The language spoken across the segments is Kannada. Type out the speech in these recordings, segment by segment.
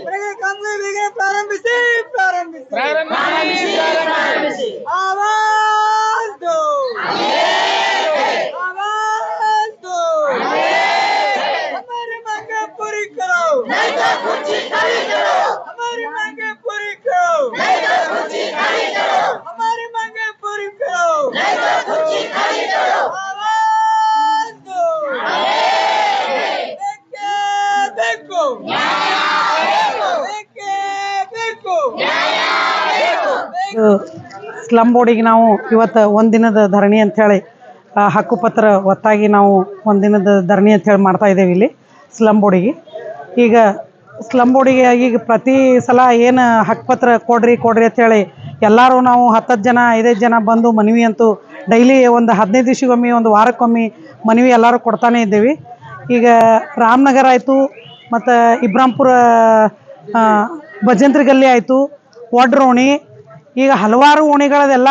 ಬೆಳಗ್ಗೆ ಕಾಮಗಾರಿಗೆ ಪ್ರಾರಂಭಿಸಿ आवाज दो हमारी मांगे पूरी करो हमारी मांगे पूरी करो हमारी मांगे पूरी करो आवाज दो देखो ಸ್ಲಮ್ ಬೋರ್ಡಿಗೆ ನಾವು ಇವತ್ತು ಒಂದಿನದ ಧರಣಿ ಅಂಥೇಳಿ ಹಕ್ಕುಪತ್ರ ಒತ್ತಾಗಿ ನಾವು ಒಂದಿನದ ಧರಣಿ ಅಂಥೇಳಿ ಮಾಡ್ತಾ ಇದ್ದೇವೆ ಇಲ್ಲಿ ಸ್ಲಮ್ ಬೋರ್ಡಿಗೆ. ಈಗ ಸ್ಲಮ್ ಬೋರ್ಡಿಗೆ ಈಗ ಪ್ರತಿ ಸಲ ಏನು ಹಕ್ಕುಪತ್ರ ಕೊಡ್ರಿ ಅಂಥೇಳಿ ಎಲ್ಲರೂ ನಾವು 10 ಜನ 5 ಜನ ಬಂದು ಮನವಿ ಅಂತೂ ಡೈಲಿ ಒಂದು 15 ದಿವಸಕ್ಕೊಮ್ಮೆ ಒಂದು ವಾರಕ್ಕೊಮ್ಮೆ ಮನವಿ ಎಲ್ಲರೂ ಕೊಡ್ತಾನೆ ಇದ್ದೀವಿ. ಈಗ ರಾಮನಗರ ಆಯಿತು ಮತ್ತು ಇಬ್ರಾಂಪುರ ಭಜಂತ್ರಿ ಗಲ್ಲಿ ಆಯಿತು, ಒಡ್ರೋಣಿ, ಈಗ ಹಲವಾರು ಓಣಿಗಳದೆಲ್ಲ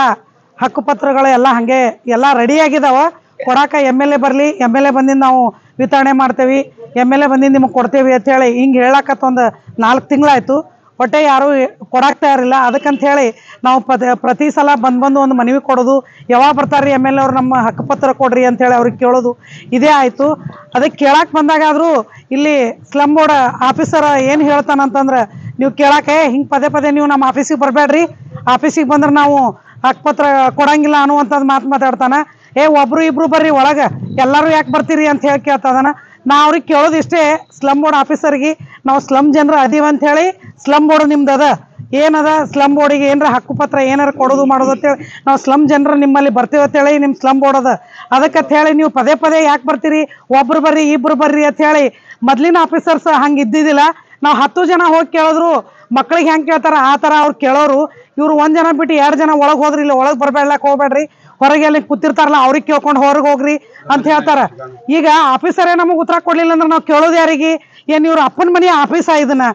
ಹಕ್ಕುಪತ್ರಗಳೆಲ್ಲ ಹಾಗೆ ಎಲ್ಲ ರೆಡಿಯಾಗಿದ್ದಾವೆ. ಕೊಡಾಕ MLA ಬರಲಿ, MLA ಬಂದಿಂದ ನಾವು ವಿತರಣೆ ಮಾಡ್ತೇವೆ, MLA ಬಂದಿಂದ ನಿಮಗೆ ಕೊಡ್ತೇವೆ ಅಂಥೇಳಿ ಹಿಂಗೆ ಹೇಳಕತ್ತ ಒಂದು 4 ತಿಂಗಳಾಯಿತು. ಒಟ್ಟೆ ಯಾರೂ ಕೊಡಾಕ್ತಾ ಇರಲಿಲ್ಲ. ಅದಕ್ಕಂಥೇಳಿ ನಾವು ಪ್ರತಿ ಸಲ ಬಂದು ಒಂದು ಮನವಿ ಕೊಡೋದು, ಯಾವಾಗ ಬರ್ತಾರೆ MLA ಅವ್ರು ನಮ್ಮ ಹಕ್ಕುಪತ್ರ ಕೊಡ್ರಿ ಅಂಥೇಳಿ ಅವ್ರಿಗೆ ಕೇಳೋದು ಇದೇ ಆಯಿತು. ಅದಕ್ಕೆ ಕೇಳಕ್ಕೆ ಬಂದಾಗಾದರೂ ಇಲ್ಲಿ ಸ್ಲಮ್ ಬೋರ್ಡ್ ಆಫೀಸರ್ ಏನು ಹೇಳ್ತಾನಂತಂದ್ರೆ, ನೀವು ಕೇಳಕ್ಕೆ ಹಿಂಗೆ ಪದೇ ನೀವು ನಮ್ಮ ಆಫೀಸಿಗೆ ಬರಬೇಡ್ರಿ, ಆಫೀಸಿಗೆ ಬಂದ್ರೆ ನಾವು ಹಕ್ಕುಪತ್ರ ಕೊಡಂಗಿಲ್ಲ ಅನ್ನುವಂಥದ್ದು ಮಾತಾಡ್ತಾನೆ. ಒಬ್ಬರು ಇಬ್ಬರು ಬರ್ರಿ ಒಳಗೆ, ಎಲ್ಲರೂ ಯಾಕೆ ಬರ್ತೀರಿ ಅಂತ ಹೇಳಿ ಕೇಳ್ತದಾನ. ನಾ ಅವ್ರಿಗೆ ಕೇಳೋದು ಇಷ್ಟೇ, ಸ್ಲಮ್ ಬೋರ್ಡ್ ಆಫೀಸರ್ಗೆ, ನಾವು ಸ್ಲಮ್ ಜನರು ಅದೀವಿ ಅಂಥೇಳಿ ಸ್ಲಮ್ ಬೋರ್ಡ್ ನಿಮ್ದು ಅದ ಏನದ, ಸ್ಲಮ್ ಬೋರ್ಡಿಗೆ ಏನಾರ ಹಕ್ಕುಪತ್ರ ಏನಾರು ಕೊಡೋದು ಮಾಡೋದು ಅಂತೇಳಿ ನಾವು ಸ್ಲಮ್ ಜನರು ನಿಮ್ಮಲ್ಲಿ ಬರ್ತೀವಿ ಅಂತೇಳಿ ನಿಮ್ಮ ಸ್ಲಮ್ ಬೋರ್ಡ್ ಅದ. ಅದಕ್ಕೆ ಹೇಳಿ ನೀವು ಪದೇ ಯಾಕೆ ಬರ್ತೀರಿ, ಒಬ್ರು ಬರ್ರಿ ಇಬ್ಬರು ಬರ್ರಿ ಅಂಥೇಳಿ ಮೊದಲಿನ ಆಫೀಸರ್ಸ್ ಹಂಗೆ ಇದ್ದಿದ್ದಿಲ್ಲ. ನಾವು 10 ಜನ ಹೋಗಿ ಕೇಳಿದ್ರು ಮಕ್ಳಿಗೆ ಹೆಂಗೆ ಕೇಳ್ತಾರೆ ಆ ಥರ ಅವ್ರು ಕೇಳೋರು. ಇವರು 1 ಜನ ಬಿಟ್ಟು 2 ಜನ ಒಳಗೆ ಹೋದ್ರಿ, ಇಲ್ಲ ಒಳಗೆ ಬರಬೇಡ್ಲಕ್ಕೆ ಹೋಗ್ಬೇಡ್ರಿ, ಹೊರಗೆ ಅಲ್ಲಿ ಕೂತಿರ್ತಾರಲ್ಲ ಅವ್ರಿಗೆ ಕೇಳ್ಕೊಂಡು ಹೊರಗೆ ಹೋಗ್ರಿ ಅಂತ ಹೇಳ್ತಾರೆ. ಈಗ ಆಫೀಸರೇ ನಮಗೆ ಉತ್ತರ ಕೊಡಲಿಲ್ಲ ಅಂದ್ರೆ ನಾವು ಕೇಳೋದು ಯಾರಿಗೆ? ಏನು ಇವ್ರು ಅಪ್ಪನ ಮನೆ ಆಫೀಸ ಇದನ್ನ?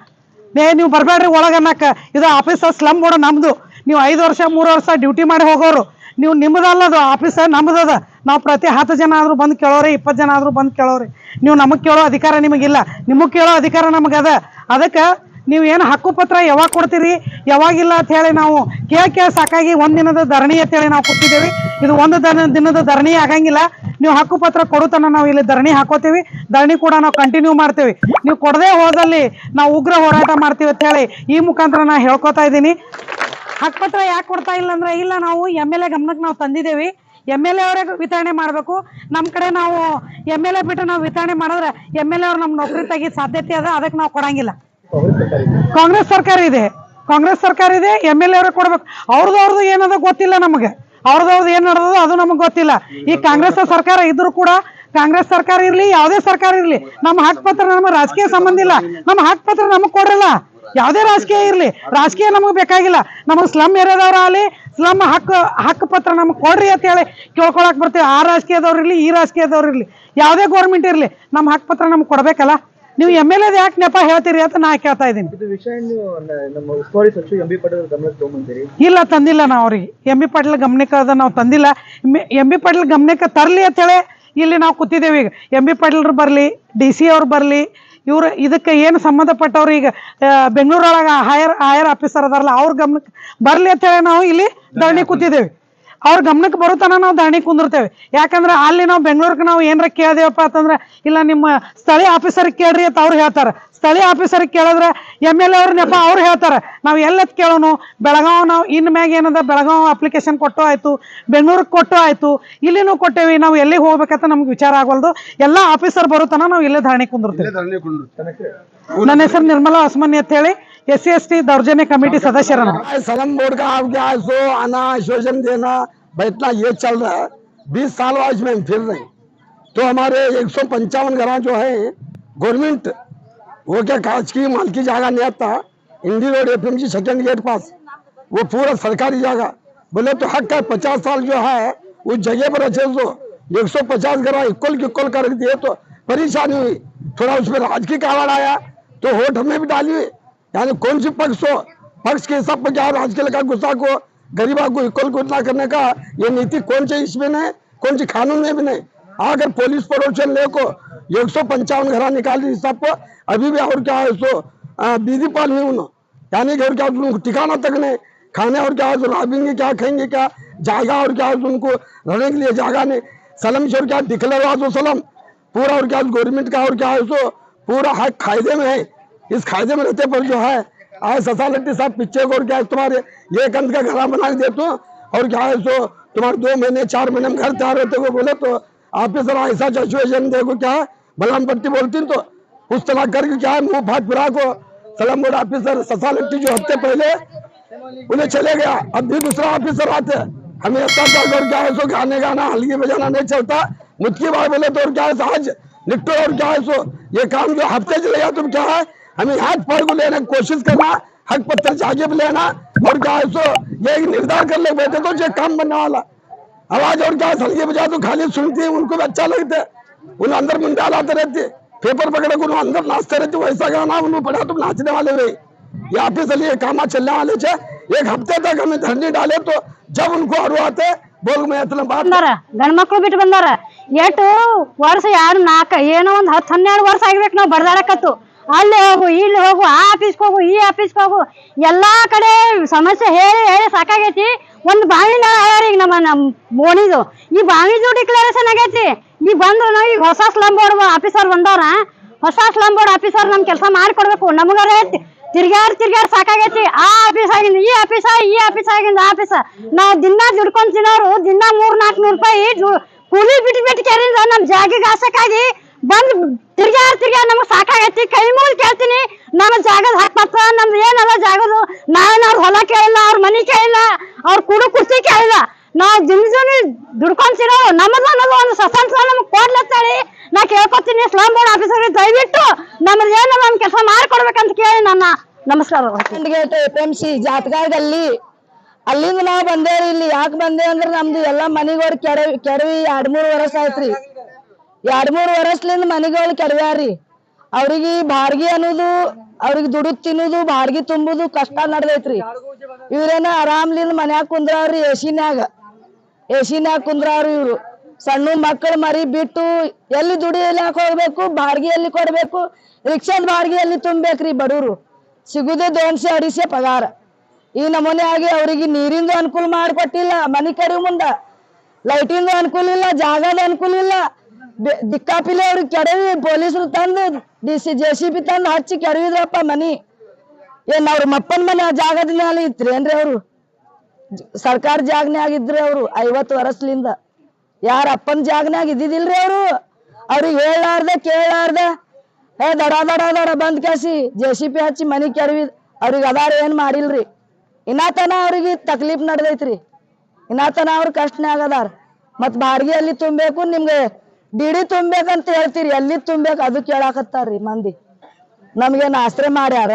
ನೀವು ಬರಬೇಡ್ರಿ ಒಳಗೆ ಅನ್ನಕ್ಕೆ, ಇದು ಆಫೀಸ ಸ್ಲಮ್ ಬೋರ್ಡ್ ನಮ್ಮದು. ನೀವು 5 ವರ್ಷ 3 ವರ್ಷ ಡ್ಯೂಟಿ ಮಾಡಿ ಹೋಗೋರು, ನೀವು ನಿಮ್ಮದಲ್ಲದು ಆಫೀಸ ನಮ್ಮದದ. ನಾವು ಪ್ರತಿ 10 ಜನ ಆದರೂ ಬಂದು ಕೇಳೋರಿ, 20 ಜನ ಆದರೂ ಬಂದು ಕೇಳೋರಿ. ನೀವು ನಮಗೆ ಕೇಳೋ ಅಧಿಕಾರ ನಿಮಗಿಲ್ಲ, ನಿಮಗೆ ಕೇಳೋ ಅಧಿಕಾರ ನಮಗದ. ಅದಕ್ಕೆ ನೀವು ಏನು ಹಕ್ಕುಪತ್ರ ಯಾವಾಗ ಕೊಡ್ತೀರಿ ಯಾವಾಗಿಲ್ಲ ಅಂತ ಹೇಳಿ ನಾವು ಕೇಳಿ ಸಾಕಾಗಿ ಒಂದಿನದ ಧರಣಿ ಅಂತೇಳಿ ನಾವು ಕೂತಿದ್ದೇವೆ. ಇದು ಒಂದು ದಿನದ ಧರಣಿ ಆಗಂಗಿಲ್ಲ. ನೀವು ಹಕ್ಕುಪತ್ರ ಕೊಡುತ್ತಾನ ನಾವು ಇಲ್ಲಿ ಧರಣಿ ಹಾಕೋತೀವಿ, ಧರಣಿ ಕೂಡ ನಾವು ಕಂಟಿನ್ಯೂ ಮಾಡ್ತೀವಿ. ನೀವು ಕೊಡದೇ ಹೋದಲ್ಲಿ ನಾವು ಉಗ್ರ ಹೋರಾಟ ಮಾಡ್ತೀವಿ ಅಂತ ಹೇಳಿ ಈ ಮುಖಾಂತರ ನಾನು ಹೇಳ್ಕೊತಾ ಇದ್ದೀನಿ. ಹಕ್ಕುಪತ್ರ ಯಾಕೆ ಕೊಡ್ತಾ ಇಲ್ಲ ಅಂದ್ರೆ, ಇಲ್ಲ ನಾವು MLA ಗಮನಕ್ಕೆ ನಾವು ತಂದಿದ್ದೇವೆ, MLA ಅವರೇ ವಿತರಣೆ ಮಾಡಬೇಕು. ನಮ್ಮ ಕಡೆ ನಾವು MLA ಬಿಟ್ಟು ನಾವು ವಿತರಣೆ ಮಾಡಿದ್ರೆ MLA ಅವ್ರು ನಮ್ಮ ನೌಕರಿ ತೆಗಿದ ಸಾಧ್ಯತೆ ಅದ, ಅದಕ್ಕೆ ನಾವು ಕೊಡಂಗಿಲ್ಲ. ಕಾಂಗ್ರೆಸ್ ಸರ್ಕಾರ ಇದೆ, MLA ಅವ್ರಿಗೆ ಕೊಡ್ಬೇಕು. ಅವ್ರದ್ದು ಏನದ ಗೊತ್ತಿಲ್ಲ ನಮಗೆ, ಅವ್ರದ್ದು ಏನು ನಡೆದದ ಅದು ನಮಗೆ ಗೊತ್ತಿಲ್ಲ. ಈ ಕಾಂಗ್ರೆಸ್ ಸರ್ಕಾರ ಇದ್ರೂ ಕೂಡ, ಕಾಂಗ್ರೆಸ್ ಸರ್ಕಾರ ಇರಲಿ ಯಾವುದೇ ಸರ್ಕಾರ ಇರಲಿ, ನಮ್ಮ ಹಕ್ಕುಪತ್ರ ನಮ್ಮ ರಾಜಕೀಯ ಸಂಬಂಧ ಇಲ್ಲ. ನಮ್ಮ ಹಕ್ಕುಪತ್ರ ನಮಗೆ ಕೊಡ್ರಲ್ಲ, ಯಾವುದೇ ರಾಜಕೀಯ ಇರಲಿ, ರಾಜಕೀಯ ನಮಗೆ ಬೇಕಾಗಿಲ್ಲ. ನಮಗೆ ಸ್ಲಮ್ ಏರಿಯಾದವ್ರು ಆಗಲಿ, ಸ್ಲಮ್ ಹಕ್ಕುಪತ್ರ ನಮಗೆ ಕೊಡ್ರಿ ಅಂತ ಹೇಳಿ ಕೇಳ್ಕೊಳಕ್ ಬರ್ತೀವಿ. ಆ ರಾಜಕೀಯದವ್ರು ಇರಲಿ, ಈ ರಾಜಕೀಯದವ್ರು ಇರಲಿ, ಯಾವುದೇ ಗೌರ್ಮೆಂಟ್ ಇರಲಿ, ನಮ್ಮ ಹಕ್ಕುಪತ್ರ ನಮ್ಗೆ ಕೊಡ್ಬೇಕಲ್ಲ. ನೀವು MLA ಯಾಕೆ ನೆಪ ಹೇಳ್ತೀರಿ ಅಂತ ನಾ ಕೇಳ್ತಾ ಇದ್ದೀನಿ. ಇಲ್ಲ ತಂದಿಲ್ಲ ನಾವು ಅವ್ರಿಗೆ, MB ಪಾಟೀಲ್ ಗಮನಕ್ಕೆ ಅದ ನಾವು ತಂದಿಲ್ಲ. MB ಪಾಟೀಲ್ ಗಮನಕ್ಕೆ ತರಲಿ ಅಂತೇಳಿ ಇಲ್ಲಿ ನಾವು ಕೂತಿದ್ದೇವೆ. ಈಗ MB ಪಾಟೀಲ್ರು ಬರಲಿ, DC ಅವ್ರು ಬರಲಿ, ಇವರು ಇದಕ್ಕೆ ಏನು ಸಂಬಂಧಪಟ್ಟವ್ರು ಈಗ ಬೆಂಗಳೂರೊಳಗೆ ಹೈಯರ್ ಆಫೀಸರ್ ಅದಾರಲ್ಲ ಅವ್ರ ಗಮನಕ್ಕೆ ಬರಲಿ ಅಂತೇಳಿ ನಾವು ಇಲ್ಲಿ ಧರಣಿ ಕೂತಿದ್ದೇವೆ. ಅವ್ರ ಗಮನಕ್ಕೆ ಬರುತ್ತಾನ ನಾವು ಧರಣಿ ಕುಂದಿರ್ತೇವೆ. ಯಾಕಂದ್ರೆ ಅಲ್ಲಿ ನಾವು ಬೆಂಗಳೂರಿಗೆ ನಾವು ಏನಾರ ಕೇಳಿದೇವಪ್ಪ ಅಂತಂದ್ರೆ, ಇಲ್ಲ ನಿಮ್ಮ ಸ್ಥಳೀಯ ಆಫೀಸರಿಗೆ ಕೇಳ್ರಿ ಅಂತ ಅವ್ರು ಹೇಳ್ತಾರೆ. ಸ್ಥಳೀಯ ಆಫೀಸರಿಗೆ ಕೇಳಿದ್ರೆ MLA ಅವ್ರ ನೆಪ ಅವ್ರು ಹೇಳ್ತಾರೆ. ನಾವು ಎಲ್ಲತ್ ಕೇಳೋನು, ಬೆಳಗಾವ್ ನಾವು ಇನ್ನು ಮ್ಯಾಗ ಏನದ ಬೆಳಗಾವ್ ಅಪ್ಲಿಕೇಶನ್ ಕೊಟ್ಟು ಆಯಿತು, ಬೆಂಗಳೂರಿಗೆ ಕೊಟ್ಟು ಆಯಿತು, ಇಲ್ಲಿನೂ ಕೊಟ್ಟೇವಿ. ನಾವು ಎಲ್ಲಿಗೆ ಹೋಗ್ಬೇಕಂತ ನಮ್ಗೆ ವಿಚಾರ ಆಗೋಲ್ದು. ಎಲ್ಲ ಆಫೀಸರ್ ಬರುತ್ತಾನ ನಾವು ಇಲ್ಲೇ ಧರಣಿ ಕುಂದಿರ್ತೇವೆ. ನನ್ನ ಹೆಸರು ನಿರ್ಮಲಾ ಹೊಸಮನಿ ಅಂತ ಹೇಳಿ, SC/ST दौर्जन्य कमेटी सदस्य। स्लम बोर्ड का आप क्या सो आना आश्वासन देना बैठना ये चल रहा है। 20 साल आज में फिर रहे, तो हमारे 155 घर जो है गवर्नमेंट वो क्या काज की मालकी जगह नहीं आता, इंडी रोड FMG सेकंड गेट पास वो पूरा सरकारी जगह। बोले तो हक है 50 साल जो है उस जगह पर अच्छे तो 150 घर इक्वल कर दिए तो परेशानी हुई। थोड़ा उसमें राजकीय कारण आया तो वोट हमें भी डाली, यानी कौन सी पक्ष हो, पक्ष के हिसाब पर क्या राजकीय का गुस्सा को गरीबा को इक्वल गुस्सा करने का ये नीति कौन सी इसमें नहीं, कौन सी कानून में भी नहीं। अगर पुलिस प्रोटेक्शन ले को 155 घर निकाल दी सबको, अभी भी और क्या है सो बीदी पाल नहीं उन्होंने, यानी कि और क्या उनको ठिकाना तक नहीं, खाने और क्या है राबेंगे क्या, खाएंगे क्या, जाएगा और क्या है उनको रहने के लिए जगह नहीं। सलम और क्या डिक्लेयर हुआ तो सलम पूरा और क्या गवर्नमेंट का और क्या है सो पूरा हक कायदे में है। इस कायदे में रहते पर जो है आज ससालट्टी साहब पीछे को और क्या है तुम्हारे ये कंध का घर बना के देते हो और क्या है सो तुम्हारे 2 महीने 4 महीने में घर तैयार होते को बोले तो ऑफिसर ऐसा सिचुएशन देखो क्या है बलराम पट्टी बोलती तो उस तरह करके क्या है मुंह फाट फिरा को सलम बोर्ड ऑफिसर ससालट्टी जो हफ्ते पहले उन्हें चले गया, अब भी दूसरा ऑफिसर आते हमें ऐसा क्या है सो गाने गाना हल्की बजाना नहीं चलता। मुझकी बात बोले तो और क्या है आज निपटो और क्या है सो ये काम जो हफ्ते चलेगा तुम क्या है हमें हाथ पाड़ को लेने की कोशिश करना, हक पत्थर जाके भी लेना और क्या है सो ये निर्धार कर ले बैठे तो ये काम बनने वाला। आवाज और क्या हल्की बजा तो खाली सुनती है उनको भी अच्छा लगता है, उन्हें अंदर मुंडा लाते रहते पेपर पकड़े को अंदर नाचते रहते वैसा गाना उन्होंने पढ़ा तुम नाचने वाले रहे। ये ऑफिस लिए काम चलने वाले थे, एक हफ्ते तक हमें धरनी डाले तो जब उनको अरू आते बोल मैं इतना बात ಗಂಡ್ ಮಕ್ಳು ಬಿಟ್ಟು ಬಂದಾರ ಎಷ್ಟು ವರ್ಷ 2-4 ಏನೋ ಒಂದು 10-12 ವರ್ಷ ಆಗಿರ್ಬೇಕು ನಾವು ಬಡದಾಡಕತ್ತು ಅಲ್ಲಿ ಹೋಗು ಇಲ್ಲಿ ಹೋಗು ಆ ಆಫೀಸ್ಗೆ ಹೋಗು ಈ ಆಫೀಸ್ಗೆ ಹೋಗು ಎಲ್ಲಾ ಕಡೆ ಸಮಸ್ಯೆ ಹೇಳಿ ಹೇಳಿ ಸಾಕಾಗೈತಿ। ಒಂದು ಬಾವಿನ ಈಗ ನಮ್ಮ ಬೋಣಿದು ಈ ಬಾವಿದು ಡಿಕ್ಲರೇಷನ್ ಆಗೈತಿ ಈ ಬಂದ್ರು ಈಗ ಹೊಸ ಸ್ಲಮ್ ಬೋರ್ಡ್ ಆಫೀಸರ್ ಬಂದಾರ, ಹೊಸ ಸ್ಲಮ್ ಬೋರ್ಡ್ ಆಫೀಸರ್ ನಮ್ ಕೆಲಸ ಮಾಡಿಕೊಡ್ಬೇಕು ನಮಗಾರ ತಿರ್ಗಾಡ್ ಸಾಕಾಗೈತಿ। ಆ ಆಫೀಸ್ ಆಗಿಂದ ಈ ಆಫೀಸ ಈ ಆಫೀಸ್ ಆಗಿಂದ ಆಫೀಸ ನಾವು ದಿನ ದುಡ್ಕೊಂಡ್ ತಿನ್ನೋರು ದಿನ 300-400 ರೂಪಾಯಿ ಕೂಲಿ ಬಿಟ್ಟು ಕೇಳಿದ್ರ ನಮ್ ಜಾಗಿಗೆ ಆಸಕ್ಕಾಗಿ ಬಂದ್ ತಿರ್ಗಾಡ್ ನಮಗ್ ಸಾಕಾಗೈತಿ। ಕೈ ಮೂಲ್ ಕೇಳ್ತೀನಿ ನಮ್ಮ ಜಾಗದ ಹಾಕ್ಬತ್ತ ನಮ್ದು ಏನಲ್ಲ ಜಾಗದು ನಾವೇನಾದ್ರು ಹೊಲ ಕೇಳಿಲ್ಲ ಅವ್ರ ಮನಿ ಕೇಳಿಲ್ಲ ಅವ್ರ ಕುರ್ಚಿ ಕೇಳಿಲ್ಲ, ನಾವು ದಿನ ದುಡ್ಕೊಂಡ್ ತಿನ್ನೋ ನಮ್ಮದು ಅನ್ನೋದು ಒಂದು ಸ್ವತಂತ್ರ ನಮಗ್ ಕೊಡ್ಲತ್ತಾಳಿ। ನಾ ಕೇಳ್ಕೊತೀನಿ ಸ್ಲಮ್ ಬೋರ್ಡ್ ಆಫೀಸರ್ ದಯವಿಟ್ಟು ನಮ್ದು ಏನಲ್ಲ ಒಂದ್ ಕೆಲಸ ಮಾಡ್ಕೊಡ್ಬೇಕಂತ ಕೇಳಿ ನನ್ನ ನಮಸ್ಕಾರ। FMC ಜಾತ್ಗಾರ್ ಗಲ್ಲಿ ಅಲ್ಲಿಂದ ನಾವ್ ಬಂದೇವ್ರಿ, ಇಲ್ಲಿ ಯಾಕೆ ಬಂದೇವ್ ಅಂದ್ರ ನಮ್ದು ಎಲ್ಲಾ ಮನಿಗೋಳ್ ಕೆಡವಿ 2-3 ವರ್ಷ ಆಯ್ತ್ರಿ। 2-3 ವರ್ಷಲಿಂದ ಮನಿಗೋಳ್ ಕೆಡವ್ಯಾರಿ, ಅವ್ರಿಗೆ ಬಾರ್ಗಿ ಅನ್ನೋದು ಅವ್ರಿಗೆ ದುಡುದ್ ತಿನ್ನುದು ಬಾರ್ಗಿ ತುಂಬುದು ಕಷ್ಟ ನಡ್ದೈತ್ರಿ। ಇವ್ರೇನ ಆರಾಮ್ಲಿಂದ ಮನ್ಯಾಗ ಕುಂದ್ರಾವ್ರಿ, ಎಸಿನ್ಯಾಗ ಕುಂದ್ರಾವ್ರಿ ಇವ್ರು। ಸಣ್ಣ ಮಕ್ಕಳು ಮರಿ ಬಿಟ್ಟು ಎಲ್ಲಿ ದುಡಿಯಲಾಕ ಹೋಗ್ಬೇಕು, ಬಾರ್ಗಿ ಎಲ್ಲಿ ಕೊಡ್ಬೇಕು, ರಿಕ್ಷಾದ ಬಾರ್ಗಿ ಎಲ್ಲಿ ತುಂಬೇಕ್ರಿ ಬಡವ್ರು, ಸಿಗುದೇ 200-250 ಪಗಾರ। ಈ ನಮೂನೆ ಆಗಿ ಅವ್ರಿಗೆ ನೀರಿಂದು ಅನುಕೂಲ ಮಾಡ್ಕೊಟ್ಟಿಲ್ಲ, ಮನಿ ಕಡಿ ಮುಂದ ಲೈಟಿಂದು ಅನುಕೂಲ ಇಲ್ಲ, ಜಾಗದ ಅನುಕೂಲ ಇಲ್ಲ, ದಿಕ್ಕಾಪಿಲೆ ಅವ್ರಿಗೆ ಕೆಡವಿ ಪೊಲೀಸರು ತಂದು JCB ತಂದು ಹಚ್ಚಿ ಕೆಡವಿದ್ರಪ್ಪ ಮನಿ। ಏನ್ ಅವ್ರ ಮಪ್ಪನ್ ಮನೆ ಆ ಜಾಗದ ಮ್ಯಾಲ ಇತ್ರಿ ಏನ್ರಿ ಅವ್ರು ಸರ್ಕಾರ ಜಾಗನ್ಯಾಗ ಇದ್ರಿ ಅವ್ರು 50 ವರ್ಷಲಿಂದ ಯಾರ ಅಪ್ಪನ ಜಾಗನ್ಯಾಗ ಇದ್ದಿದಿಲ್ರಿ ಅವ್ರಿಗೆ ಹೇಳಾರ್ದೆ ಕೇಳಾರ್ದೆ ದಡ ಬಂದ್ ಕಾಸಿ JCB ಹಚ್ಚಿ ಮನಿ ಕೆಡವಿ ಅವ್ರಿಗೆ ಅದಾರ ಏನ್ ಮಾಡಿಲ್ರಿ। ಇನ್ನಾತನ ಅವ್ರಿಗೆ ತಕ್ಲೀಫ್ ನಡ್ದೈತ್ರಿ, ಇನ್ನಾತನ ಅವ್ರ ಕಷ್ಟನ್ಯಾಗ ಅದಾರ। ಮತ್ ಬಾರ್ಗಿ ಎಲ್ಲಿ ತುಂಬೇಕು, ನಿಮ್ಗೆ ಡಿಡಿ ತುಂಬೇಕಂತ ಹೇಳ್ತೀರಿ, ಎಲ್ಲಿ ತುಂಬೇಕು ಅದು ಕೇಳಾಕತ್ತಾರ್ರಿ ಮಂದಿ। ನಮ್ಗೇನ್ ಆಶ್ರಯ ಮಾಡ್ಯಾರ,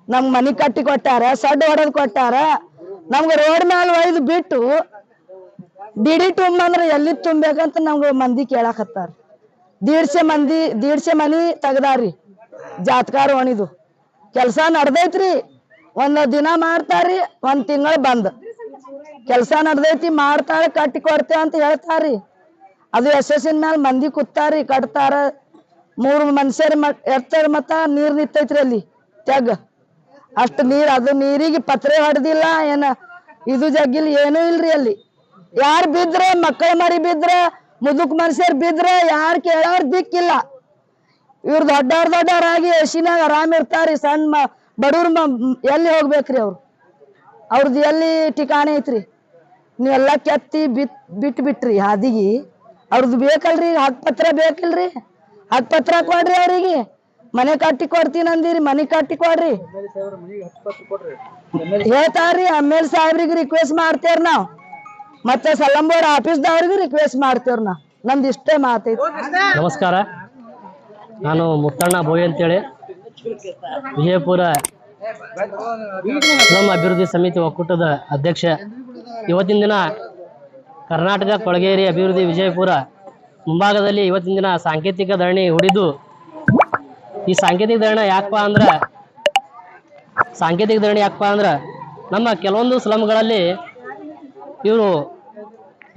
ನಮ್ಗ್ ಮನಿ ಕಟ್ಟಿ ಕೊಟ್ಟಾರ, ಸಡ್ ಹೊಡೆದ್ ಕೊಟ್ಟಾರ, ನಮ್ಗೆ ರೋಡ್ ಮ್ಯಾಲ ಒಯ್ದು ಬಿಟ್ಟು ಡಿಡಿ ತುಂಬಂದ್ರ ಎಲ್ಲಿ ತುಂಬೇಕಂತ ನಮ್ಗೆ ಮಂದಿ ಕೇಳಾಕತ್ತಾರ। 150 ಮನಿ ತೆಗ್ದಾರ್ರಿ ಜಾತ್ಕಾರ ಓಣಿದು ಕೆಲ್ಸ ನಡ್ದೈತ್ರಿ। ಒಂದ್ ದಿನ ಮಾಡ್ತಾರ್ರಿ, 1 ತಿಂಗಳು ಬಂದ್ ಕೆಲ್ಸ ನಡ್ದೈತಿ, ಮಾಡ್ತಾರ ಕಟ್ಟಿ ಕೊಡ್ತೇವ ಅಂತ ಹೇಳ್ತಾರ್ರಿ। ಅದು ಯಶಸ್ಸಿನ ಮ್ಯಾಲ ಮಂದಿ ಕೂತಾರ್ರಿ, ಕಟ್ತಾರ 3 ಮನುಷ್ಯರ್ ಎರ್ತಾರ ಮತ್ತ ನೀರ್ ನಿಂತೈತ್ರಿ ಅಲ್ಲಿ ತೆಗ್ ಅಷ್ಟ್ ನೀರ್, ಅದು ನೀರಿಗೆ ಪತ್ರೆ ಹೊಡೆದಿಲ್ಲ ಏನ ಇದು ಜಗ್ಗಿಲ್ ಏನೂ ಇಲ್ರಿ ಅಲ್ಲಿ। ಯಾರ್ ಬಿದ್ರೆ ಮಕ್ಕಳ ಮರಿ ಬಿದ್ರೆ ಮುದುಕ್ ಮನುಷ್ಯರ್ ಬಿದ್ರೆ ಯಾರ್ ಕೇಳೋರ್ ದಿಕ್ಕಿಲ್ಲ। ಇವ್ರು ದೊಡ್ಡವ್ರಾಗಿ ಎಸಿನಾಗ ಆರಾಮ್ ಇರ್ತಾರ್ರಿ, ಸಣ್ಣ ಬಡವ್ರ ಎಲ್ಲಿ ಹೋಗ್ಬೇಕ್ರಿ ಅವ್ರದ್ದು ಎಲ್ಲಿ ಠಿಕಾಣೆ ಐತ್ರಿ? ನೀವೆಲ್ಲ ಕೆತ್ತಿ ಬಿಟ್ರಿ ಹಾದಿಗಿ, ಅವ್ರದ್ದು ಬೇಕಲ್ರಿ ಹಕ್ ಪತ್ರ ಬೇಕಿಲ್ರಿ, ಹಕ್ ಪತ್ರ ಕೊಡ್ರಿ ಅವ್ರಿಗೆ, ಮನೆ ಕಟ್ಟಿ ಕೊಡ್ತೀನಿ ಅಂದಿರಿ, ಮನೆ ಕಟ್ಟಿ ಕೊಡ್ರಿ ಹೇಳ್ತಾರ್ರಿ। MLA ಸಾಹೇಬ್ರಿಗೆ ರಿಕ್ವೆಸ್ಟ್ ಮಾಡ್ತೇವ್ರಿ ನಾವ್, ಮತ್ತೆ ಸಲಂ ಬೋರ್ಡ್ ಆಫೀಸ್ದವ್ರಿಗೂ ರಿಕ್ವೆಸ್ಟ್ ಮಾಡ್ತೇವ್ರಿ ನಾವ್, ನಮ್ದು ಇಷ್ಟೇ ಮಾತೈತಿ। ನಮಸ್ಕಾರ, ನಾನು ಮುತ್ತಣ್ಣ ಬೋಯಿ ಅಂತೇಳಿ ವಿಜಯಪುರ ಸ್ಲಮ್ ಅಭಿವೃದ್ಧಿ ಸಮಿತಿ ಒಕ್ಕೂಟದ ಅಧ್ಯಕ್ಷ। ಇವತ್ತಿನ ದಿನ ಕರ್ನಾಟಕ ಕೊಳಗೇರಿ ಅಭಿವೃದ್ಧಿ ವಿಜಯಪುರ ಮುಂಭಾಗದಲ್ಲಿ ಇವತ್ತಿನ ದಿನ ಸಾಂಕೇತಿಕ ಧರಣಿ ಹೂಡಿದ್ದು, ಈ ಸಾಂಕೇತಿಕ ಧರಣಿ ಯಾಕಪ್ಪ ಅಂದ್ರೆ ನಮ್ಮ ಕೆಲವೊಂದು ಸ್ಲಮ್ಗಳಲ್ಲಿ ಇವರು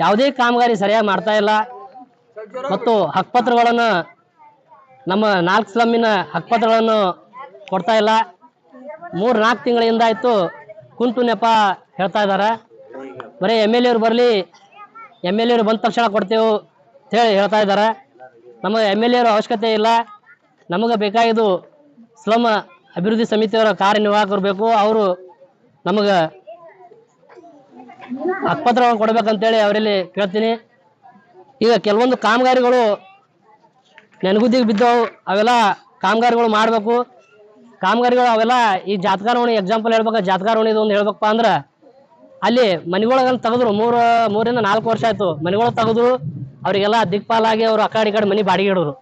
ಯಾವುದೇ ಕಾಮಗಾರಿ ಸರಿಯಾಗಿ ಮಾಡ್ತಾ ಇಲ್ಲ ಮತ್ತು ಹಕ್ಕುಪತ್ರಗಳನ್ನು ನಮ್ಮ 4 ಸ್ಲಮ್ಮಿನ ಹಕ್ಕುಪತ್ರಗಳನ್ನು ಕೊಡ್ತಾ ಇಲ್ಲ. 3-4 ತಿಂಗಳಿಂದ ಆಯಿತು ಕುಂಟು ನೆಪ ಹೇಳ್ತಾ ಇದ್ದಾರೆ. ಬರೀ MLA ಅವ್ರು ಬರಲಿ, MLA ಅವ್ರು ಬಂದ ತಕ್ಷಣ ಕೊಡ್ತೇವೆ ಅಂತ ಹೇಳಿ ಹೇಳ್ತಾ ಇದ್ದಾರೆ. ನಮಗೆ MLA ಅವ್ರ ಅವಶ್ಯಕತೆ ಇಲ್ಲ. ನಮಗೆ ಬೇಕಾಗಿದ್ದು ಸ್ಲಮ್ ಅಭಿವೃದ್ಧಿ ಸಮಿತಿಯವರ ಕಾರ್ಯನಿರ್ವಾಹಕರು ಬೇಕು. ಅವರು ನಮಗೆ ಹಕ್ಕುಪತ್ರಗಳನ್ನು ಕೊಡ್ಬೇಕಂತೇಳಿ ಅವರಲ್ಲಿ ಕೇಳ್ತೀನಿ. ಈಗ ಕೆಲವೊಂದು ಕಾಮಗಾರಿಗಳು ನೆನಗುದ್ದಿಗೆ ಬಿದ್ದವು, ಅವೆಲ್ಲ ಕಾಮಗಾರಿಗಳು ಮಾಡಬೇಕು. ಕಾಮಗಾರಿಗಳು ಅವೆಲ್ಲ ಈ ಜಾತಕಾರೋಣಿ ಎಕ್ಸಾಂಪಲ್ ಹೇಳ್ಬೇಕು. ಜಾತಕಾರೋಣಿದು ಒಂದು ಹೇಳ್ಬೇಕಪ್ಪ ಅಂದ್ರೆ ಅಲ್ಲಿ ಮನೆಗಳನ್ನ ತೆಗೆದ್ರು 3ರಿಂದ 4 ವರ್ಷ ಆಯ್ತು. ಮನೆಗಳು ತೆಗೆದ್ರು, ಅವರಿಗೆಲ್ಲ ದಿಕ್ಪಾಲಾಗಿ ಅವರು ಆ ಕಡೆ ಮನೆ ಬಾಡಿಗೆ ಇಡೋರು.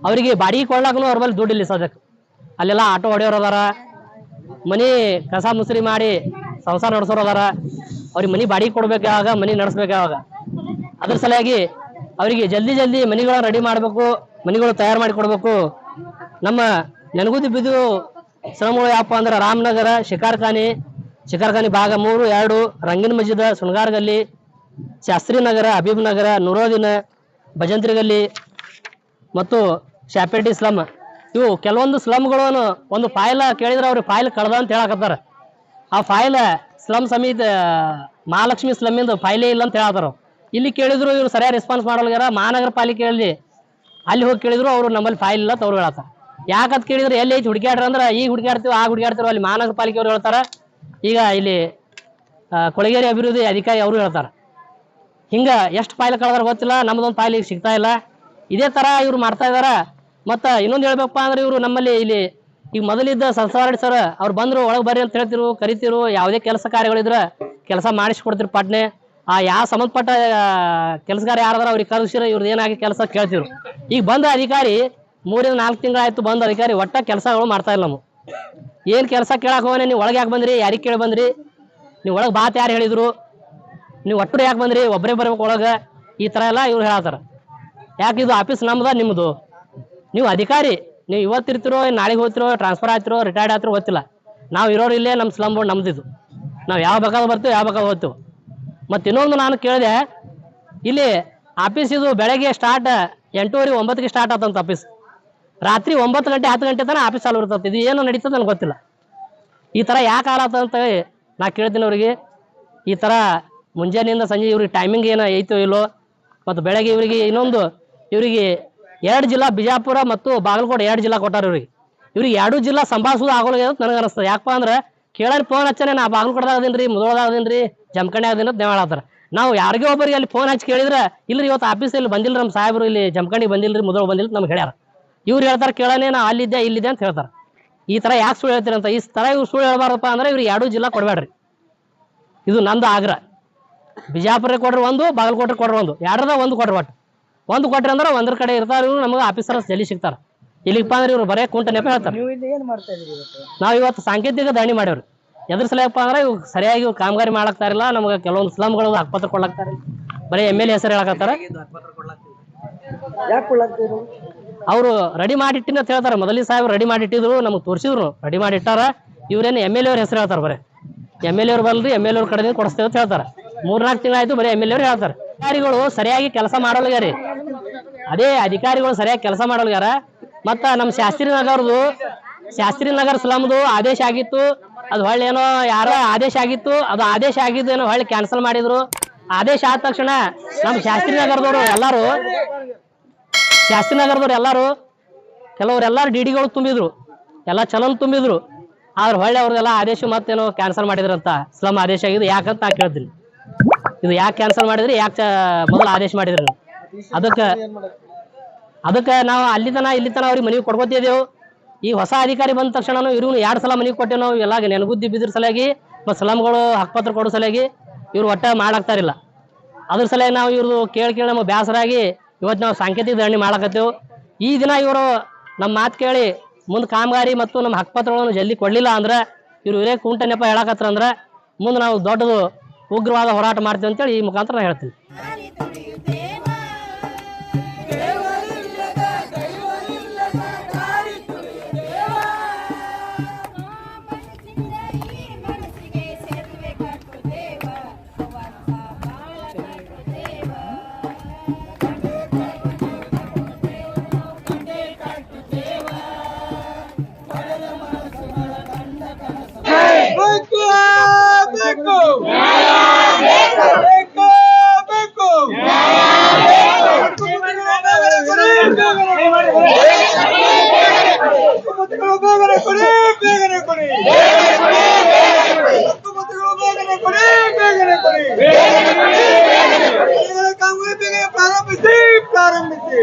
ಅವರಿಗೆ ಬಾಡಿಗೆ ಕೊಡ್ಲಾಕೂ ಅವ್ರ ಮೇಲೆ ದುಡ್ಡು ಇಲ್ಲ ಸದ್ಯಕ್ಕೆ. ಅಲ್ಲೆಲ್ಲ ಆಟೋ ಹೊಡೆಯೋರು ಅದಾರ, ಮನೆ ಕಸ ಮುಸ್ರಿ ಮಾಡಿ ಸಂಸಾರ ನಡೆಸೋರು ಅದಾರ. ಅವ್ರಿಗೆ ಮನೆ ಬಾಡಿಗೆ ಕೊಡ್ಬೇಕಾಗ, ಮನೆ ನಡೆಸ್ಬೇಕಾಗ, ಅದ್ರ ಸಲುವಾಗಿ ಅವರಿಗೆ ಜಲ್ದಿ ಮನೆಗಳನ್ನ ರೆಡಿ ಮಾಡಬೇಕು, ಮನೆಗಳು ತಯಾರು ಮಾಡಿ ಕೊಡಬೇಕು. ನಮ್ಮ ನೆನಗುದ್ದಿ ಬಿದ್ದು ಶ್ರಮಗಳು ಯಾವಪ್ಪ ಅಂದ್ರೆ ರಾಮನಗರ, ಶಿಕಾರ್ಖಾನಿ ಭಾಗ 3, 2, ರಂಗಿನ ಮಸ್ಜಿದ್, ಸುಣಗಾರ್ ಗಲ್ಲಿ, ಶಾಸ್ತ್ರಿ ನಗರ, ಹಬೀಬ್ ನಗರ, ನೂರೋದಿನ, ಭಜಂತ್ರಿ ಗಲ್ಲಿ ಮತ್ತು ಶಾಪೇಟಿ ಸ್ಲಮ್. ಇವು ಕೆಲವೊಂದು ಸ್ಲಮ್ಗಳನ್ನು ಒಂದು ಫೈಲ್ ಕೇಳಿದ್ರೆ ಅವ್ರಿಗೆ ಫೈಲ್ ಕಳ್ದ ಅಂತ ಹೇಳಕತ್ತಾರ. ಆ ಫೈಲ್ ಸ್ಲಮ್ ಸಮಿತಿ ಮಹಾಲಕ್ಷ್ಮಿ ಸ್ಲಮ್ಮಿಂದ ಫೈಲೇ ಇಲ್ಲ ಅಂತ ಹೇಳತ್ತಾರ. ಇಲ್ಲಿ ಕೇಳಿದ್ರು ಇವ್ರು ಸರಿಯಾಗಿ ರೆಸ್ಪಾನ್ಸ್ ಮಾಡೋಲ್ಗಾರ. ಮಹಾನಗರ ಪಾಲಿಕೆ ಅಲ್ಲಿ ಹೋಗಿ ಕೇಳಿದ್ರು ಅವರು ನಮ್ಮಲ್ಲಿ ಫೈಲ್ ಇಲ್ಲ ಅಂತ ಅವ್ರು ಹೇಳ್ತಾರೆ. ಯಾಕಂತ ಕೇಳಿದ್ರೆ ಎಲ್ಲಿ ಐತಿ ಹುಡುಕ್ಯಾಡ್ರಿ ಅಂದ್ರೆ ಈಗ ಹುಡುಕ್ಯಾಡ್ತೀವಿ ಹುಡುಕ್ಯಾಡ್ತೀವಿ ಅಲ್ಲಿ ಮಹಾನಗರ ಪಾಲಿಕೆ ಅವ್ರು ಹೇಳ್ತಾರೆ. ಈಗ ಇಲ್ಲಿ ಕೊಳಗೇರಿ ಅಭಿವೃದ್ಧಿ ಅಧಿಕಾರಿ ಅವರು ಹೇಳ್ತಾರೆ. ಹಿಂಗೆ ಎಷ್ಟು ಫೈಲ್ ಕಳೆದ್ರೆ ಗೊತ್ತಿಲ್ಲ, ನಮ್ದೊಂದು ಫೈಲ್ ಈಗ ಸಿಗ್ತಾ ಇಲ್ಲ. ಇದೇ ಥರ ಇವ್ರು ಮಾಡ್ತಾ ಇದಾರ. ಮತ್ತು ಇನ್ನೊಂದು ಹೇಳ್ಬೇಕಪ್ಪ ಅಂದ್ರೆ ಇವರು ನಮ್ಮಲ್ಲಿ ಇಲ್ಲಿ ಈಗ ಮೊದಲಿದ್ದ ಸಂಸಾರಡಿ ಸರ್ ಅವ್ರು ಬಂದರು, ಒಳಗೆ ಬರ್ರಿ ಅಂತ ಹೇಳ್ತಿರು, ಕರಿತಿರು. ಯಾವುದೇ ಕೆಲಸ ಕಾರ್ಯಗಳಿದ್ರೆ ಕೆಲಸ ಮಾಡಿಸ್ಕೊಡ್ತಿರು ಪಟ್ನೆ. ಆ ಯಾವ ಸಂಬಂಧಪಟ್ಟ ಕೆಲಸಗಾರ ಯಾರಾದ್ರ ಅವ್ರಿಗೆ ಕರೆಸಿರ ಇವ್ರದ್ದು ಏನಾಗಿ ಕೆಲಸ ಕೇಳ್ತಿರು. ಈಗ ಬಂದ ಅಧಿಕಾರಿ 3-4 ತಿಂಗಳಾಯ್ತು ಬಂದ ಅಧಿಕಾರಿ ಒಟ್ಟ ಕೆಲಸಗಳು ಮಾಡ್ತಾ ಇಲ್ಲ. ನಾವು ಏನು ಕೆಲಸ ಕೇಳಕ್ಕೆ ಹೋಗೋಣ, ನೀವು ಒಳಗೆ ಯಾಕೆ ಬಂದ್ರಿ, ಯಾರಿಗೆ ಕೇಳಿ ಬಂದ್ರಿ, ನೀವು ಒಳಗೆ ಬಾತ್ ಯಾರು ಹೇಳಿದ್ರು, ನೀವು ಒಟ್ಟರು ಯಾಕೆ ಬಂದ್ರಿ, ಒಬ್ಬರೇ ಬರ್ಬೇಕು ಒಳಗೆ, ಈ ಥರ ಎಲ್ಲ ಇವ್ರು ಹೇಳ್ತಾರೆ. ಯಾಕೆ ಇದು ಆಫೀಸ್ ನಮ್ದು ನಿಮ್ಮದು, ನೀವು ಅಧಿಕಾರಿ, ನೀವು ಇವತ್ತಿರ್ತಿರೋ ನಾಳೆಗೆ ಹೋಗ್ತಿರೋ, ಟ್ರಾನ್ಸ್ಫರ್ ಆಗ್ತಿರೋ, ರಿಟೈರ್ಡ್ ಆಗ್ತಿರೋ ಗೊತ್ತಿಲ್ಲ. ನಾವು ಇರೋರು ಇಲ್ಲೇ ನಮ್ಮ ಸ್ಲಮ್ ಬೋರ್ಡ್ ನಮ್ದಿದ್ದು, ನಾವು ಯಾವ ಬೇಕಾದ್ರೂ ಬರ್ತೀವಿ, ಯಾವ ಬೇಕಾದ್ರೂ ಹೋಗ್ತೀವಿ. ಮತ್ತು ಇನ್ನೊಂದು ನಾನು ಕೇಳಿದೆ, ಇಲ್ಲಿ ಆಫೀಸ್ ಇದು ಬೆಳಗ್ಗೆ ಸ್ಟಾರ್ಟ್ 8:30, 9ಕ್ಕೆ ಸ್ಟಾರ್ಟ್ ಆತಂತ ಆಫೀಸ್. ರಾತ್ರಿ 9 ಗಂಟೆ 10 ಗಂಟೆ ತನಕ ಆಫೀಸ್ ಚಾಲು ಇರ್ತದೆ. ಇದು ಏನು ನಡೀತದೆ ನನಗೆ ಗೊತ್ತಿಲ್ಲ. ಈ ಥರ ಯಾಕೆ ಆಲತ್ತಂತ ನಾ ಕೇಳ್ತೀನಿ ಅವರಿಗೆ. ಈ ಥರ ಮುಂಜಾನೆಯಿಂದ ಸಂಜೆ ಇವ್ರಿಗೆ ಟೈಮಿಂಗ್ ಏನೋ ಐತೋ ಇಲ್ಲೋ. ಮತ್ತು ಬೆಳಗ್ಗೆ ಇವರಿಗೆ ಇನ್ನೊಂದು ಇವರಿಗೆ 2 ಜಿಲ್ಲಾ ಬಿಜಾಪುರ ಮತ್ತು ಬಾಗಲಕೋಟೆ 2 ಜಿಲ್ಲಾ ಕೊಟ್ಟಾರ ಇವ್ರಿಗೆ. 2 ಜಿಲ್ಲಾ ಸಂಭಾಳಿಸೋದು ಆಗೋಲ್ಲ ಅಂತ ನನಗೆ ಅನಿಸ್ತದೆ. ಯಾಕಪ್ಪ ಅಂದ್ರೆ ಕೇಳೋರು ಫೋನ್ ಹಚ್ಚಾನೆ, ನಾ ಬಾಗಲಕೋಟದಾಗದೀನಿ ರೀ, ಮುಧೋಳದಾಗದೀನಿ ರೀ, ಜಮಖಂಡಿ ಆಗದೀನಿ ಅಂತ ಹೇಳ್ತಾರೆ. ನಾವು ಯಾರಿಗೆ ಒಬ್ಬರಿಗೆ ಅಲ್ಲಿ ಫೋನ್ ಹಚ್ಚಿ ಕೇಳಿದ್ರೆ ಇಲ್ಲರಿ ಇವತ್ತು ಆಫೀಸಲ್ಲಿ ಬಂದಿಲ್ಲ ನಮ್ಮ ಸಾಹೇಬರು, ಇಲ್ಲಿ ಜಮಖಂಡಿ ಬಂದಿಲ್ಲ ರೀ, ಮುಧೋಳ ಬಂದಿಲ್ಲ ನಮ್ಗೆ ಹೇಳ್ಯಾರ. ಇವ್ರು ಹೇಳ್ತಾರೆ ಕೇಳೋಣ ನಾ ಅಲ್ಲಿದ್ದೆ ಇಲ್ಲಿದ್ದೆ ಅಂತ ಹೇಳ್ತಾರೆ. ಈ ಥರ ಯಾಕೆ ಸುಳ್ಳು ಹೇಳ್ತೀರಂತ. ಈ ಥರ ಇವ್ರು ಸುಳ್ಳು ಹೇಳ್ಬಾರ್ದಪ್ಪ ಅಂದ್ರೆ ಇವ್ರಿಗೆ 2 ಜಿಲ್ಲಾ ಕೊಡಬೇಡ್ರಿ. ಇದು ನಂದು ಆಗ್ರಹ. ಬಿಜಾಪುರ ಕೊಡ್ರಿ 1, ಬಾಗಲಕೋಟೆ ಕೊಡ್ರಿ 1, 2ರದ 1 ಕೊಡ್ರಿ. ಒಂದು ಕೊಟ್ರಿ ಅಂದ್ರೆ ಒಂದ್ರ ಕಡೆ ಇರ್ತಾರೆ ಇವ್ರು, ನಮಗೆ ಆಫೀಸರ್ಸ್ ಜಲ್ದಿ ಸಿಗ್ತಾರೆ. ಇಲ್ಲಿಗಪ್ಪ ಅಂದ್ರೆ ಇವ್ರು ಬರೇ ಕುಂಟ ನೆಪ ಹೇಳ್ತಾರೆ. ನಾವು ಇವತ್ತು ಸಾಂಕೇತಿಕ ಧರಣಿ ಮಾಡ್ಯವ್ರಿ. ಎದ್ರ ಸಲಹಪ್ಪ ಅಂದ್ರೆ ಇವ್ ಸರಿಯಾಗಿ ಕಾಮಗಾರಿ ಮಾಡಾಕ್ತಾ ಇಲ್ಲ. ನಮ್ಗೆ ಕೆಲವೊಂದು ಸ್ಲಮ್ಗಳು ಹಕ್ಕುಪತ್ರ ಕೊಡ್ಲಾಕ್ತಾರೆ, ಬರೀ MLA ಹೆಸರು ಹೇಳಕತ್ತಾರ. ಅವರು ರೆಡಿ ಮಾಡಿಟ್ಟಿನ ಅಂತ ಹೇಳ್ತಾರೆ. ಮೊದಲಿನ ಸಾಹೇಬ್ ರೆಡಿ ಮಾಡಿಟ್ಟಿದ್ರು, ನಮ್ಗೆ ತೋರಿಸಿದ್ರು ರೆಡಿ ಮಾಡಿಟ್ಟಾರ. ಇವ್ರೇನು MLA ಅವ್ರ ಹೆಸರು ಹೇಳ್ತಾರೆ. ಬರೀ MLA ಅವ್ರು ಬಲ್ರಿ, MLA ಅವ್ರ ಕಡೆಯಿಂದ ಕೊಡಿಸ್ತೇವೆ ಅಂತ ಹೇಳ್ತಾರೆ. 3-4 ತಿಂಗಳಾಯ್ತು ಬರೀ MLA ಅವ್ರು ಹೇಳ್ತಾರೆ. ಅಧಿಕಾರಿಗಳು ಸರಿಯಾಗಿ ಕೆಲಸ ಮಾಡೋಲ್ಗಾರಿ. ಅದೇ ಅಧಿಕಾರಿಗಳು ಸರಿಯಾಗಿ ಕೆಲಸ ಮಾಡೋಲ್ಗಾರ. ಮತ್ತು ನಮ್ಮ ಶಾಸ್ತ್ರಿ ನಗರ ಸ್ಲಮ್ದು ಆದೇಶ ಆಗಿತ್ತು. ಅದು ಹೊಳ್ಳಿ ಏನೋ ಯಾರೋ ಆದೇಶ ಆಗಿತ್ತು, ಅದು ಆದೇಶ ಆಗಿದ್ದೇನೋ ಹೊಳ್ಳಿ ಕ್ಯಾನ್ಸಲ್ ಮಾಡಿದ್ರು. ಆದೇಶ ಆದ ತಕ್ಷಣ ನಮ್ಮ ಶಾಸ್ತ್ರಿ ನಗರದವರು ಎಲ್ಲರೂ ಕೆಲವರೆಲ್ಲರೂ DDಗಳು ತುಂಬಿದ್ರು, ಎಲ್ಲ ಚಲನ್ ತುಂಬಿದ್ರು. ಆದ್ರೆ ಹೊಳ್ಳಿ ಅವ್ರದೆಲ್ಲ ಆದೇಶ ಮತ್ತೇನೋ ಕ್ಯಾನ್ಸಲ್ ಮಾಡಿದ್ರಂತ. ಸ್ಲಮ್ ಆದೇಶ ಆಗಿದ್ದು ಯಾಕಂತ ನಾ ಕೇಳ್ತೀನಿ. ಇದು ಯಾಕೆ ಕ್ಯಾನ್ಸಲ್ ಮಾಡಿದ್ರಿ, ಯಾಕೆ ಮೊದಲು ಆದೇಶ ಮಾಡಿದ್ರಿ? ಅದಕ್ಕೆ ನಾವು ಇಲ್ಲಿ ತನ ಅವ್ರಿಗೆ ಮನೆಗೆ ಕೊಡ್ಕೋತಿದ್ದೇವು. ಈ ಹೊಸ ಅಧಿಕಾರಿ ಬಂದ ತಕ್ಷಣ ಇವ್ರು 2 ಸಲ ಮನೆಗೆ ಕೊಟ್ಟೇವು ನಾವು. ಎಲ್ಲ ನೆನಗುದ್ದಿ ಬಿದ್ರ ಸಲುವಾಗಿ ಮತ್ತು ಸ್ಲಮ್ಗಳು ಹಕ್ಕುಪತ್ರ ಕೊಡೋ ಸಲುವಾಗಿ ಇವ್ರು ಒಟ್ಟ ಮಾಡಾಕ್ತಾರಿಲ್ಲ. ಅದ್ರ ಸಲುವಾಗಿ ನಾವು ಇವ್ರದ್ದು ಕೇಳಿ ನಮಗೆ ಬೇಸರಾಗಿ ಇವತ್ತು ನಾವು ಸಾಂಕೇತಿಕ ಧರಣಿ ಮಾಡಾಕತ್ತೇವು. ಈ ದಿನ ಇವರು ನಮ್ಮ ಮಾತು ಕೇಳಿ ಮುಂದೆ ಕಾಮಗಾರಿ ಮತ್ತು ನಮ್ಮ ಹಕ್ಕುಪತ್ರಗಳನ್ನು ಜಲ್ದಿ ಕೊಡಲಿಲ್ಲ ಅಂದ್ರೆ ಇವ್ರು ಇವರೇ ಕುಂಟ ನೆಪ ಹೇಳಕತ್ರ ಅಂದ್ರೆ ಮುಂದೆ ನಾವು ದೊಡ್ಡದು ಉಗ್ರವಾದ ಹೋರಾಟ ಮಾಡ್ತೀವಿ ಅಂತೇಳಿ ಈ ಮುಖಾಂತರ ನಾನು ಹೇಳ್ತೀನಿ. ಹಕ್ಕುಪತ್ರಗಳು ಬೇಗನೆ ಕೊಡಿ, ಬೇಗನೆ ಕೊಡಿ. ಹಕ್ಕುಪತ್ರಗಳು ಬೇಗನೆ ಕೊಡಿ, ಬೇಗನೆ ಕೊಡಿ. ಮನೆಗಳ ಕಾಮಗಾರಿ ಬೇಗನೆ ಪ್ರಾರಂಭಿಸಿ, ಪ್ರಾರಂಭಿಸಿ.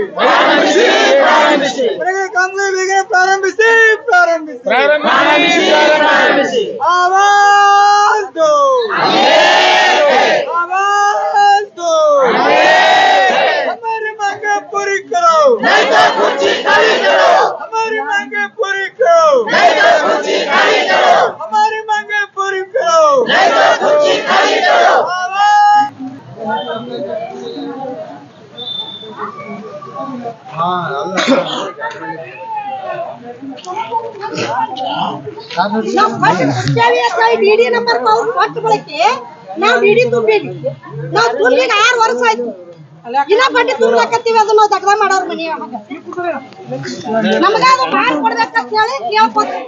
ಮನೆಗಳ ಕಾಮಗಾರಿ ಬೇಗನೆ ಪ್ರಾರಂಭಿಸಿ, ಪ್ರಾರಂಭಿಸಿ. आवाज दो, आवाज दो, हमारी मांगे पूरी करो, नहीं तो कुर्सी खाली करो. हमारी मांगे पूरी करो, नहीं तो कुर्सी खाली करो. हमारी मांगे पूरी करो, नहीं तो कुर्सी खाली करो. ಡಿಡಿ ನಂಬರ್ ಕೊಟ್ಟು ಬಳಕೆ ನಾವು ಡಿಡಿ ತುಂಬಿದ್ವಿ. ನಾವು ತುಂಬಿದ 6 ವರ್ಷ ಆಯ್ತು. ಇನ್ನ ಬಡ್ಡಿ ತುಂಬಲಕತ್ತೀವಿ. ಅದನ್ನ ನಾವು ದಗದ ಮಾಡೋರ್ ಮನಿ ನಮಗ ಅದು ಮಾಡಿ ಕೊಡ್ಬೇಕಂತ ಹೇಳಿ ಕೇಳ್ಕೊತೀವಿ.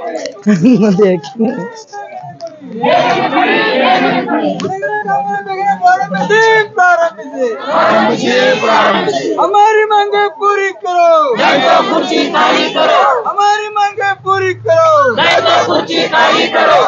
हमारी मांगे पूरी करो, नहीं तो कुर्सी खाली करो. हमारी मांगे पूरी करो, नहीं तो कुर्सी खाली करो.